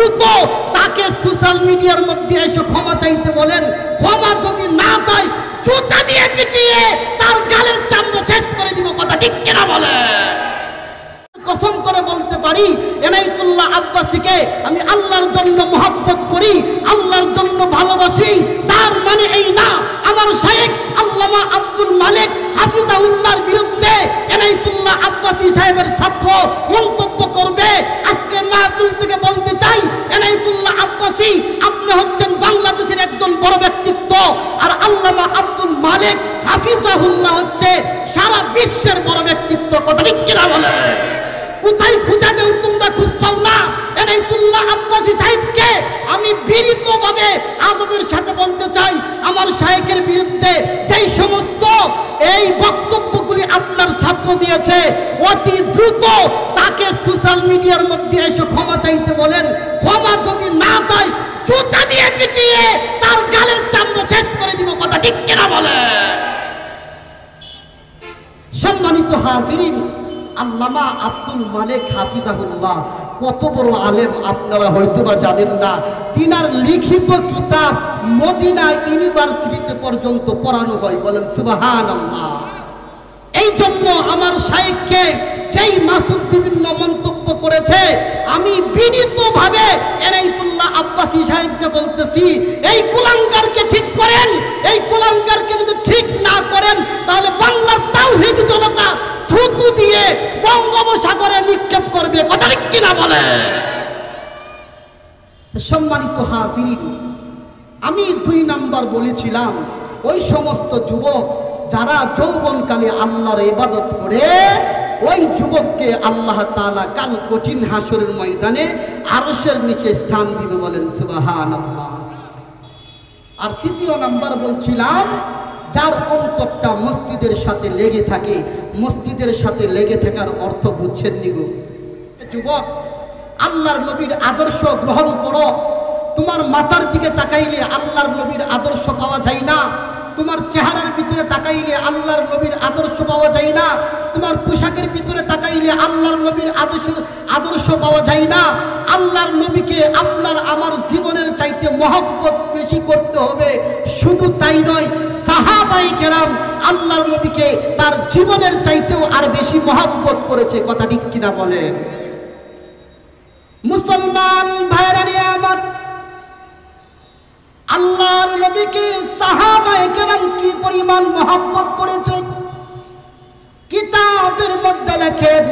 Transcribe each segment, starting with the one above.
দ্রুত তাকে সোশ্যাল মিডিয়ার মধ্যে এসে ক্ষমা চাইতে বলেন। ক্ষমা যদি না দেয় জুতা দিয়ে পিটিয়ে তার গালের চামড়া শেষ করে দিব। কথা ঠিক কিনা বলেন? কসম করে বলতে পারি এনায়েতুল্লাহ আব্বাসীকে আমি আল্লাহর জন্য মহব্বত করি, আল্লাহর জন্য ভালোবাসি। তার মানে এই না আমার শাইখ আল্লামা আব্দুল মালিক হাফিজাহুল্লাহর বিরুদ্ধে এনায়েতুল্লাহ আব্বাসী সাহেবের ছাত্র মন্তব্য করবে। আজকের মাহফিল থেকে বলতে চাই এনায়েতুল্লাহ আব্বাসী আপনি হচ্ছেন বাংলাদেশের একজন বড় ব্যক্তিত্ব, আর আল্লামা আব্দুল মালিক হাফিজাহুল্লাহ হচ্ছে সারা বিশ্বের বড় ব্যক্তিত্ব। কথা ঠিক কিনা বলেন? কোথায় খুঁজা দেও তোমরা খুঁজ পাও না। এনায়েতুল্লাহ আব্বাসী সাহেবকে আমি বিনীতভাবে আদবের সাথে বলতে চাই আমার শাইখের বিরুদ্ধে যেই সমস্ত এই বক্তব্যগুলি আপনার ছাত্র দিয়েছে অতি দ্রুত তাকে সোশ্যাল মিডিয়ার মধ্যে এসে ক্ষমা চাইতে বলেন। ক্ষমা যদি না দেয় জুতা দিয়ে পিটিয়ে তার গালের চামড়া শেষ করে দিব। কথা ঠিক কিনা বলেন? সম্মানিত হাজিরিন, আল্লামা আব্দুল মালিক হাফিজাহুল্লাহ কত বড় আলেম আপনারা হয়তোবা জানেন না। তিনার লিখিত কিতাব মদিনা ইউনিভার্সিটিতে পর্যন্ত পড়ানো হয়। বলেন সুবহানাল্লাহ। এই জন্য আমার শাইখকে যেই মাসুদ বিভিন্ন মন্তব্য করেছে আমি বিনীতভাবে এনায়েতুল্লাহ আব্বাসী সাহেবকে বলতেছি এই কুলাঙ্গারকে ঠিক করেন। এই কুলাঙ্গারকে যদি ঠিক না করেন তাহলে বাংলার তাওহীদ জনতা থুতু দিয়ে বঙ্গোপসাগরে নিক্ষেপ করবে। কথা ঠিক কিনা বলে? সম্মানিত হাজিরিন, আমি 2 নাম্বার বলেছিলাম ওই সমস্ত যুবক যারা যৌবনকালে আল্লাহর ইবাদত করে ওই যুবককে আল্লাহ তাআলা কাল কঠিন হাসরের ময়দানে আরশের নিচে স্থান দিবে। বলেন সুবহানাল্লাহ। আর 3 নাম্বার বলছিলাম যার অন্তরটা মসজিদের সাথে লেগে থাকে। মসজিদের সাথে লেগে থাকার অর্থ বুঝছেন নি গো? যুবক, আল্লাহর নবীর আদর্শ গ্রহণ করো। তোমার মাথার দিকে তাকাইলে আল্লাহর নবীর আদর্শ পাওয়া যায় না। তোমার চেহারার ভিতরে তাকাইলে আল্লাহর নবীর আদর্শ পাওয়া যায় না। তোমার পোশাকের ভিতরে তাকাইলে আল্লাহর নবীর আদর্শ পাওয়া যায় না। আল্লাহর নবীকে আপনার আমার জীবনের চাইতে মহব্বত বেশি করতে হবে। শুধু তাই নয়, সাহাবায়ে কেরাম আল্লাহর নবীকে তার জীবনের চাইতেও আর বেশি মহব্বত করেছে। কথা ঠিক কিনা বলেন? মুসলমান ভাইরা নিয়ে আমার, আল্লাহর নবীকে সাহাবায়ে কেরাম কি পরিমাণ মহব্বত করেছে কিতাবের মধ্যে লেখেন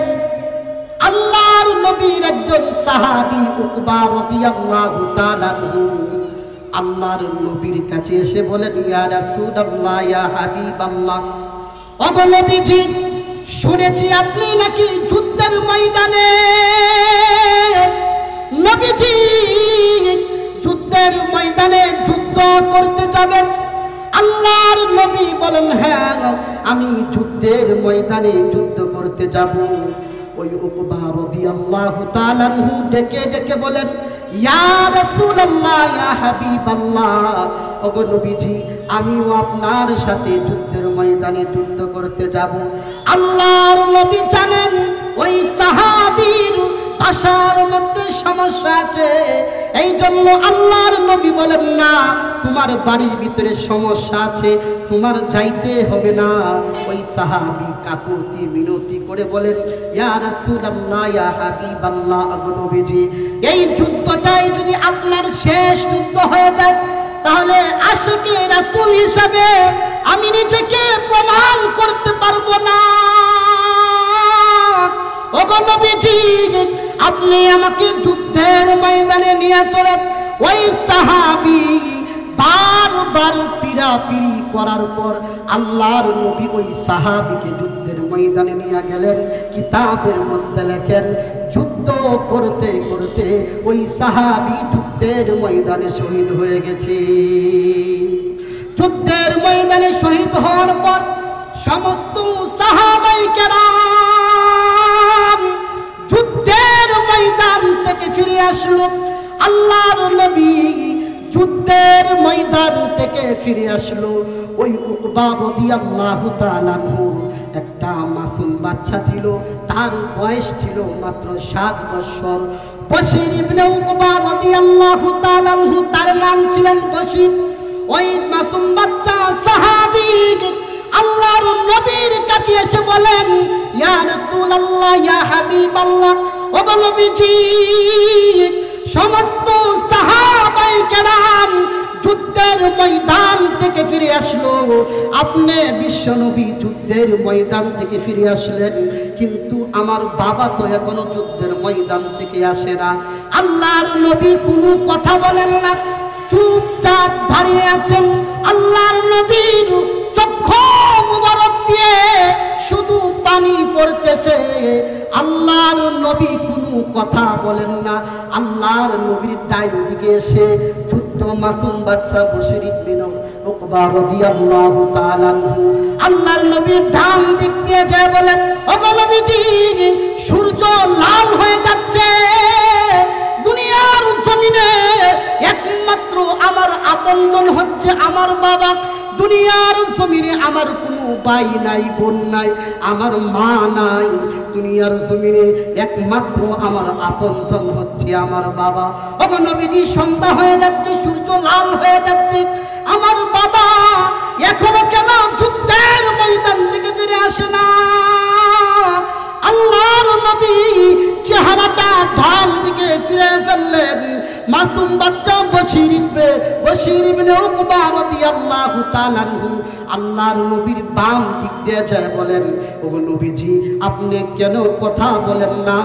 আল্লাহর নবীর একজন সাহাবী উকবা রাদিয়াল্লাহু তাআলা আনহু আল্লাহর নবীর কাছে এসে বলেন, ইয়া রাসূলুল্লাহ, ইয়া হাবিবাল্লাহ, ওগো নবীজি, শুনেছি আপনি নাকি যুদ্ধের ময়দানে, নবীজি যুদ্ধের ময়দানে যুদ্ধ করতে যাবেন। আল্লাহর নবী বলেন, হ্যাঁ আমি যুদ্ধের ময়দানে যুদ্ধ করতে যাব। ওই উকবা রাদিয়াল্লাহু তাআলা আনহু ডেকে ডেকে বলেন, ইয়া রাসূলুল্লাহ, ইয়া হাবিবাল্লাহ, ওগো নবীজি, আমিও আপনার সাথে যুদ্ধের ময়দানে যুদ্ধ করতে যাব। আল্লাহর নবী জানেন ওই সাহাবীর ভাষার মধ্যে সমস্যা আছে, এই জন্য আল্লাহর নবী বলেন, না, তোমার বাড়ির ভিতরে সমস্যা আছে, তোমার যাইতে হবে না। ওই সাহাবী কাকুতি মিনতি করে বলেন, ইয়া রাসূলুল্লাহ, ইয়া হাবিবাল্লাহ, ওগো নবীজি, এই যুদ্ধটাই যদি আপনার শেষ যুদ্ধ হয়ে যায় তাহলে আশিকে রাসূল হিসাবে আমি নিজেকে প্রমাণ করতে পারবো না। ওগো নবীজি, আপনি আমাকে যুদ্ধের ময়দানে নিয়ে চলেন। ওই সাহাবী বারবার পিরাপিরি করার পর আল্লাহর নবী ওই সাহাবীকে যুদ্ধের ময়দানে নিয়ে গেলেন। কিতাবের মধ্যে লেখেন, যুদ্ধ করতে করতে ওই সাহাবী যুদ্ধের ময়দানে শহীদ হয়ে গেছে। যুদ্ধের ময়দানে শহীদ হওয়ার পর সমস্ত সাহাবায়ে কেরাম যুদ্ধের ময়দান থেকে ফিরে আসলো। আল্লাহর নবী যুদ্ধের ময়দান থেকে ফিরে আসলো। ওই উকবা রাদিয়াল্লাহু তাআলা আনহু একটা মাসুম বাচ্চা ছিল, তার বয়স ছিল মাত্র 7 বছর। বশির ইবনে উকবা রাদিয়াল্লাহু তাআলা আনহু, তার নাম ছিলেন বশির। ওই মাসুম বাচ্চা সাহাবী আল্লাহর নবীর কাছে এসে বলেন, ইয়া রাসূলুল্লাহ, ইয়া হাবিবাল্লাহ, ও নবীজি, সমস্ত সাহাবায়ে কেরাম যুদ্ধের ময়দান থেকে ফিরে আসলো, আপনি বিশ্বনবী যুদ্ধের ময়দান থেকে ফিরে আসলেন, কিন্তু আমার বাবা তো এখনো যুদ্ধের ময়দান থেকে আসে না। আল্লাহর নবী কোনো কথা বলেন না, চুপচাপ দাঁড়িয়ে আছেন। আল্লাহর নবীর চক্ষু মুবারক দিয়ে শুধু পানি পড়তেছে, আল্লাহর নবী কোনো কথা বলেন না। আল্লাহর নবীর ডাইন দিকে এসে ছোট্ট মাসুম বাচ্চা বশির ইবনে উকবা রাদিয়াল্লাহু তাআলা আনহু আল্লাহর নবীর ডান দিক দিয়ে যায় বলেন, ওগো নবীজি, সূর্য লাল হয়ে যাচ্ছে, দুনিয়ার জমিনে একমাত্র আমার আপনজন হচ্ছে আমার বাবা, দুনিয়ার জমিনে আমার কোনো ভাই নাই, বোন নাই, আমার মা নাই, দুনিয়ার জমিনে একমাত্র আমার আপনজন হচ্ছে আমার বাবা। ওগো নবীজি, সন্ধ্যা হয়ে যাচ্ছে, সূর্য লাল হয়ে যাচ্ছে, আমার বাবা এখনো কেন যুদ্ধের ময়দান থেকে ফিরে আসে না? আল্লাহর নবী চেহারাটা ডান দিকে ফিরে ফেললেন। মাসুম বাচ্চা বশির ইবনে উকবা রাদিয়াল্লাহু তাআলা আনহু আল্লাহর নবীর বাম দিক দিয়ে যায় বলেন, ওগো নবীজি, আপনি কেন কথা বলেন না?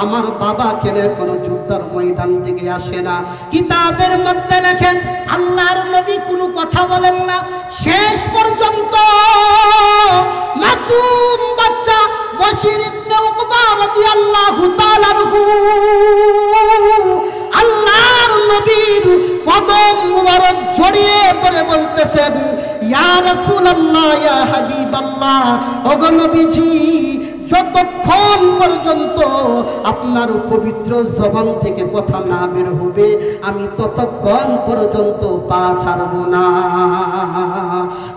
আমার বাবা কেন এখনো যুদ্ধের ময়দান থেকে আসে না? কিতাবের মধ্যে লেখেন, আল্লাহর নবী কোনো কথা বলেন না। শেষ পর্যন্ত মাসুম বাচ্চা বশির ইবনে উকবা রাদিয়াল্লাহু তাআলা আনহু আল্লাহর নবীর কদম মুবারক জড়িয়ে ধরে বলতেছেন, ইয়া রাসূলুল্লাহ, ইয়া হাবিবাল্লাহ, ওগো নবীজি, যতক্ষণ পর্যন্ত আপনার পবিত্র জবান থেকে কথা না বের হবে, আমি ততক্ষণ পর্যন্ত পা ছাড়ব না।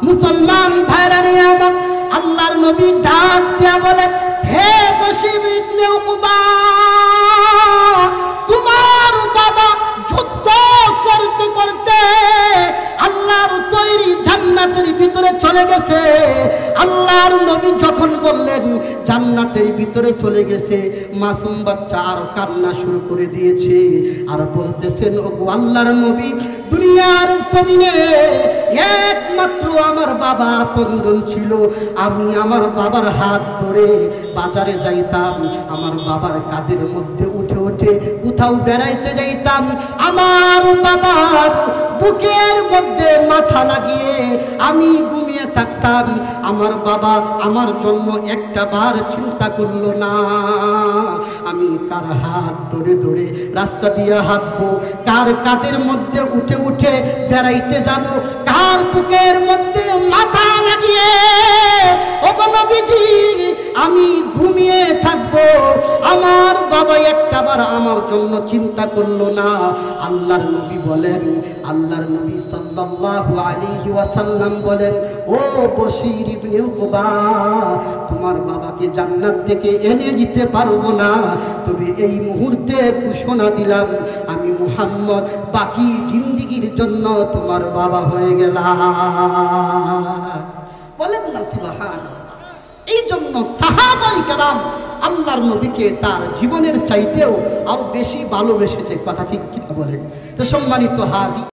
মুসলমান ভাইরা নিয়ামত, আল্লাহর নবী ডাক দিয়া বলেন, হে বশির ইবনে উকবা, তোমার বাবা যুদ্ধ করতে করতে আল্লাহর তৈরি জান্নাতের ভিতরে চলে গেছে। আল্লাহর নবী যখন বললেন জান্নাতের ভিতরে চলে গেছে, মাসুম বাচ্চা আর কান্না শুরু করে দিয়েছে, আর বলতেছেন, ওগো আল্লাহর নবী, দুনিয়ার জমিনে একমাত্র আমার বাবা আপনজন ছিল, আমি আমার বাবার হাত ধরে বাজারে যাইতাম, আমার বাবার কাঁধের মধ্যে উঠে উঠে কোথাও বেড়াইতে যাইতাম, আমার বাবার বুকের মধ্যে মাথা লাগিয়ে আমি ঘুমিয়ে থাকতাম, আমার বাবা আমার জন্য একটা বার চিন্তা করলো না আমি কার হাত ধরে ধরে রাস্তা দিয়ে হাঁটবো, কার কাঁধের মধ্যে উঠে উঠে বেড়াইতে যাব, কার বুকের মধ্যে মাথা লাগিয়ে ওগো নবীজি আমি ঘুমিয়ে থাকবো, আমার বাবা একটা বার আমার জন্য চিন্তা করলো না। আল্লাহর নবী বলেন, আল্লাহর নবী সাল্লাল্লাহু আলাইহি ওয়াসাল্লাম বলেন, ও বশির ইবনে উকবা, তোমার বাবাকে জান্নাত থেকে এনে দিতে পারবো না, তবে এই মুহূর্তে ঘোষণা দিলাম, আমি মুহাম্মদ বাকি জিন্দেগীর জন্য তোমার বাবা হয়ে গেলাম। বলেন না সুবহানাল্লাহ। এই জন্য সাহাবায়ে কেরাম আল্লাহর নবীকে তার জীবনের চাইতেও আরো বেশি ভালোবেসেছে, কথা ঠিক কিনা বলেন? তো সম্মানিত হাজী।